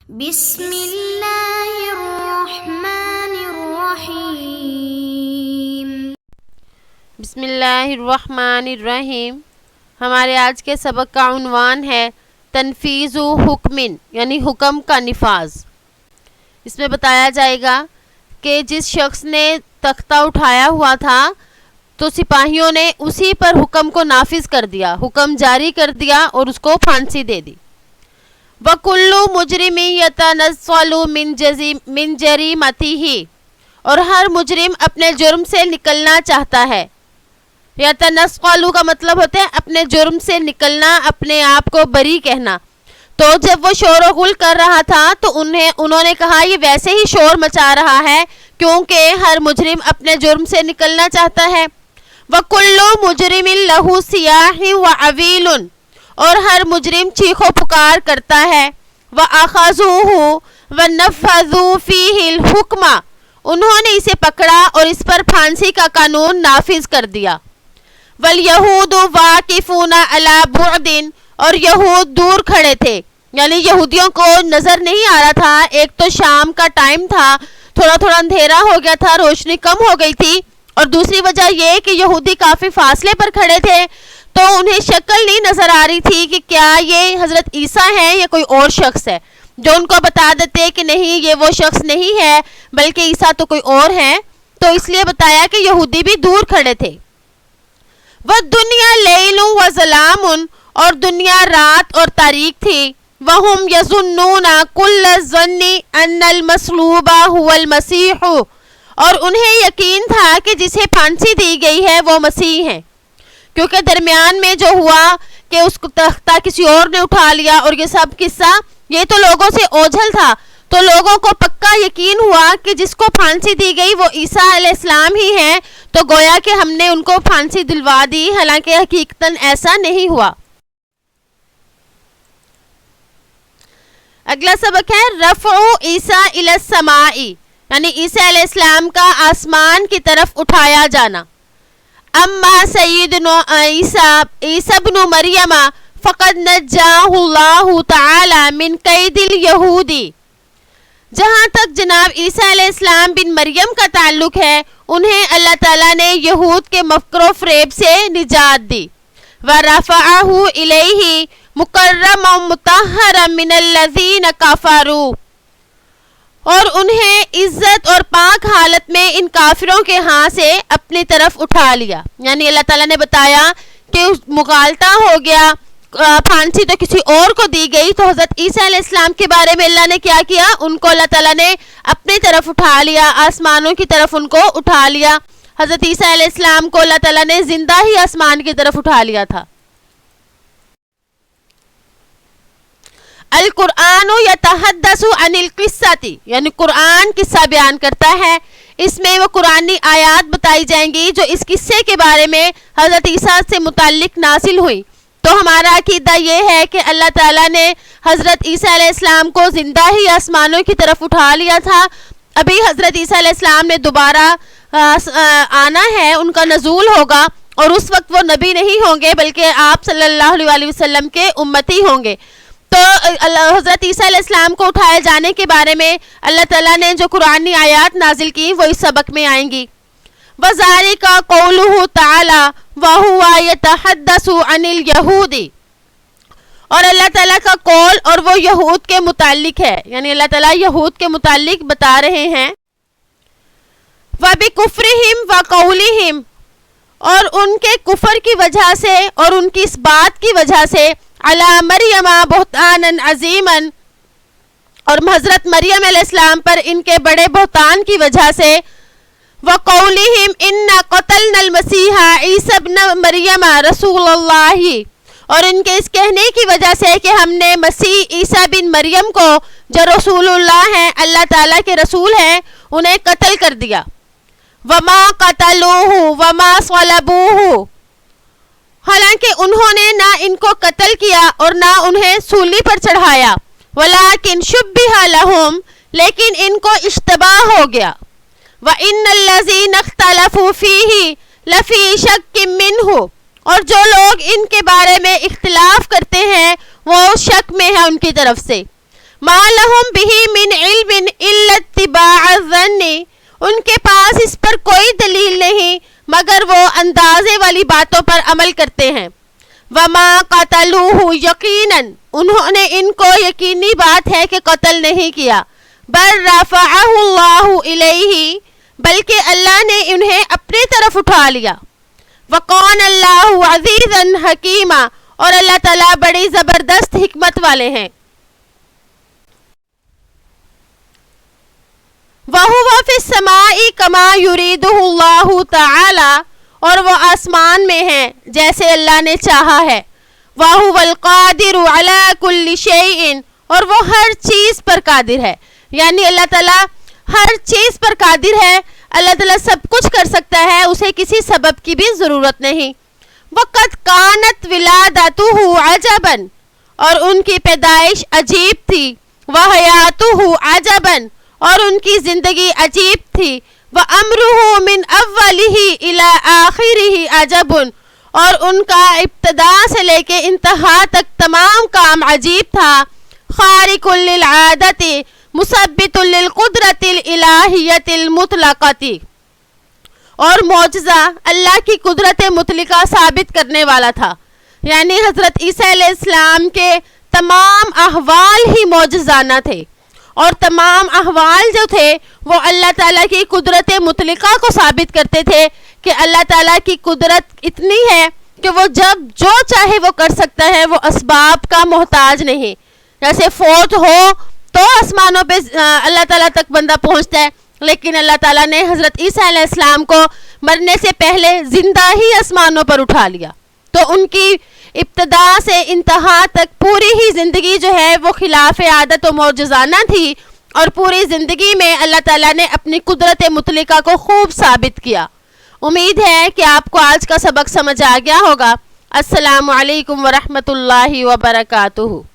بسم اللہ الرحمن الرحیم۔ بسم اللہ الرحمن الرحیم۔ ہمارے آج کے سبق کا عنوان ہے تنفیذ حکمن، یعنی حکم کا نفاذ۔ اس میں بتایا جائے گا کہ جس شخص نے تختہ اٹھایا ہوا تھا تو سپاہیوں نے اسی پر حکم کو نافذ کر دیا، حکم جاری کر دیا اور اس کو پھانسی دے دی۔ وَكُلُّ مُجْرِمٍ يَتَنَزَّلُ مِنْ جَرِيمَتِهِ، اور ہر مجرم اپنے جرم سے نکلنا چاہتا ہے۔ یتنزل کا مطلب ہوتا ہے اپنے جرم سے نکلنا، اپنے آپ کو بری کہنا۔ تو جب وہ شور و غل کر رہا تھا تو انہوں نے کہا یہ ویسے ہی شور مچا رہا ہے کیونکہ ہر مجرم اپنے جرم سے نکلنا چاہتا ہے۔ وَكُلُّ مُجْرِمٍ لَهُ صِيَاحٌ وَعَوِيلٌ، اور ہر مجرم چیخ و پکار کرتا ہے۔ وَأَخَذُوهُ وَنَفَّذُوا فِيهِ الْحُكْمَ، انہوں نے اسے پکڑا اور اس پر پھانسی کا قانون نافذ کر دیا۔ وَالْيَهُودُ وَاقِفُونَ عَلَى بُعْدٍ، اور یہود دور کھڑے تھے، یعنی یہودیوں کو نظر نہیں آ رہا تھا۔ ایک تو شام کا ٹائم تھا، تھوڑا تھوڑا اندھیرا ہو گیا تھا، روشنی کم ہو گئی تھی، اور دوسری وجہ یہ کہ یہودی کافی فاصلے پر کھڑے تھے تو انہیں شکل نہیں نظر آ رہی تھی کہ کیا یہ حضرت عیسیٰ ہیں یا کوئی اور شخص ہے، جو ان کو بتا دیتے کہ نہیں یہ وہ شخص نہیں ہے بلکہ عیسیٰ تو کوئی اور ہے۔ تو اس لیے بتایا کہ یہودی بھی دور کھڑے تھے۔ وَالدُّنْيَا لَيْلٌ وَظَلَامٌ، اور دنیا رات اور تاریک تھی۔ وَهُمْ يَظُنُّونَ كُلَّ الظَّنِّ أَنَّ الْمَصْلُوبَ هُوَ الْمَسِيحُ، اور انہیں یقین تھا کہ جسے پھانسی دی گئی ہے وہ مسیح ہے، کیونکہ درمیان میں جو ہوا کہ اس کو تختہ کسی اور نے اٹھا لیا اور یہ سب قصہ یہ تو لوگوں سے اوجھل تھا، تو لوگوں کو پکا یقین ہوا کہ جس کو پھانسی دی گئی وہ عیسیٰ علیہ السلام ہی ہیں، تو گویا کہ ہم نے ان کو پھانسی دلوا دی، حالانکہ حقیقتاً ایسا نہیں ہوا۔ اگلا سبق ہے رفع عیسیٰ الی السماء، یعنی عیسیٰ علیہ السلام کا آسمان کی طرف اٹھایا جانا۔ اما سیدنا عیسیٰ ابن مریم فقد نجاہ اللہ تعالی من قید الیہود، جہاں تک جناب عیسیٰ علیہ السلام بن مریم کا تعلق ہے انہیں اللہ تعالیٰ نے یہود کے مکر و فریب سے نجات دی۔ ورفعہ الیہ مکرما مطہرا من الذین کفروا، اور انہیں عزت اور پاک حالت میں ان کافروں کے ہاں سے اپنی طرف اٹھا لیا، یعنی اللہ تعالیٰ نے بتایا کہ مغالطہ ہو گیا، پھانسی تو کسی اور کو دی گئی، تو حضرت عیسیٰ علیہ السلام کے بارے میں اللہ نے کیا کیا، ان کو اللہ تعالیٰ نے اپنی طرف اٹھا لیا، آسمانوں کی طرف ان کو اٹھا لیا۔ حضرت عیسیٰ علیہ السلام کو اللہ تعالیٰ نے زندہ ہی آسمان کی طرف اٹھا لیا تھا۔ القرآن یتحدث عن القصۃ، یعنی قرآن قصہ بیان کرتا ہے، اس میں وہ قرآنی آیات بتائی جائیں گی جو اس قصے کے بارے میں حضرت عیسیٰ سے متعلق نازل ہوئی۔ تو ہمارا عقیدہ یہ ہے کہ اللہ تعالیٰ نے حضرت عیسیٰ علیہ السلام کو زندہ ہی آسمانوں کی طرف اٹھا لیا تھا۔ ابھی حضرت عیسیٰ علیہ السلام نے دوبارہ آنا ہے، ان کا نزول ہوگا، اور اس وقت وہ نبی نہیں ہوں گے بلکہ آپ صلی اللہ علیہ وسلم کے امتی ہوں گے۔ تو حضرت عیسیٰ علیہ السلام کو اٹھائے جانے کے بارے میں اللہ تعالیٰ نے جو قرآنی آیات نازل کی وہ اس سبق میں آئیں گی۔ وَذَلِكَ قَوْلُهُ تَعَالَى وَهُوَ يَتَحَدَّثُ عَنِ الْيَهُودِ، اور اللہ تعالیٰ کا قول اور وہ یہود کے متعلق ہے، یعنی اللہ تعالیٰ یہود کے متعلق بتا رہے ہیں۔ وَبِكُفْرِهِمْ وَقَوْلِهِمْ، اور ان کے کفر کی وجہ سے اور ان کی اس بات کی وجہ سے علی مریم بہتانا عظیما، اور حضرت مریم علیہ السلام پر ان کے بڑے بہتان کی وجہ سے، وقولہم انا قتلنا المسیح عیسی ابن مریم رسول اللہ، اور ان کے اس کہنے کی وجہ سے کہ ہم نے مسیح عیسیٰ بن مریم کو جو رسول اللہ ہیں، اللہ تعالیٰ کے رسول ہیں، انہیں قتل کر دیا۔ وما قتلوہ وما صلبوہ، حالانکہ انہوں نے نہ ان کو قتل کیا اور نہ انہیں سولی پر چڑھایا، ولیکن شبہ لہم، لیکن ان کو اشتباہ ہو گیا۔ وَإِنَّ الَّذِينَ اخْتَلَفُوا فِيهِ لَفِي شَكٍّ مِّنْهُ، اور جو لوگ ان کے بارے میں اختلاف کرتے ہیں وہ شک میں ہے ان کی طرف سے۔ ما لهم به من علم الا اتباع الظن، ان کے پاس اس پر کوئی دلیل نہیں مگر وہ اندازے والی باتوں پر عمل کرتے ہیں. وما قتلوه یقینا، انہوں نے ان کو یقینی بات ہے کہ قتل نہیں کیا. بل رفعہ اللہ الیہ، بلکہ اللہ نے انہیں اپنی طرف اٹھا لیا. وقان اللہ عزیزا حکیما، اور اللہ تعالیٰ بڑی زبردست حکمت والے ہیں. وَهُوَ فِي السَّمَاءِ كَمَا يُرِيدُهُ اللَّهُ تَعَالَى، اور وہ آسمان میں ہیں جیسے اللہ نے چاہا ہے. وَهُوَ الْقَادِرُ عَلَى كُلِّ شَيْءٍ، اور وہ ہر چیز پر قادر ہے. یعنی اللہ تعالیٰ ہر چیز پر قادر ہے، اللہ تعالیٰ سب کچھ کر سکتا ہے، اسے کسی سبب کی بھی ضرورت نہیں. وَقَدْ كَانَتْ وِلَادَتُهُ عَجَبًا، اور ان کی پیدائش عجیب تھی. وَحَيَاتُهُ عَجَبًا، اور ان کی زندگی عجیب تھی. وَأَمْرُهُ مِنْ أَوَّلِهِ إِلَىٰ آخِرِهِ عَجَبٌ، اور ان کا ابتدا سے لے کے انتہا تک تمام کام عجیب تھا. خارق للعادت مثبت للقدرت الالہیت المطلقۃ، اور معجزہ اللہ کی قدرت مطلقہ ثابت کرنے والا تھا. یعنی حضرت عیسیٰ علیہ السلام کے تمام احوال ہی معجزانہ تھے، اور تمام احوال جو تھے وہ اللہ تعالیٰ کی قدرت مطلقہ کو ثابت کرتے تھے کہ اللہ تعالیٰ کی قدرت اتنی ہے کہ وہ جب جو چاہے وہ کر سکتا ہے، وہ اسباب کا محتاج نہیں. جیسے فوت ہو تو آسمانوں پہ اللہ تعالیٰ تک بندہ پہنچتا ہے، لیکن اللہ تعالیٰ نے حضرت عیسیٰ علیہ السلام کو مرنے سے پہلے زندہ ہی آسمانوں پر اٹھا لیا. تو ان کی ابتدا سے انتہا تک پوری ہی زندگی جو ہے وہ خلاف عادت و معجزانہ تھی، اور پوری زندگی میں اللہ تعالیٰ نے اپنی قدرت مطلقہ کو خوب ثابت کیا. امید ہے کہ آپ کو آج کا سبق سمجھ آ گیا ہوگا. السلام علیکم ورحمۃ اللہ وبرکاتہ.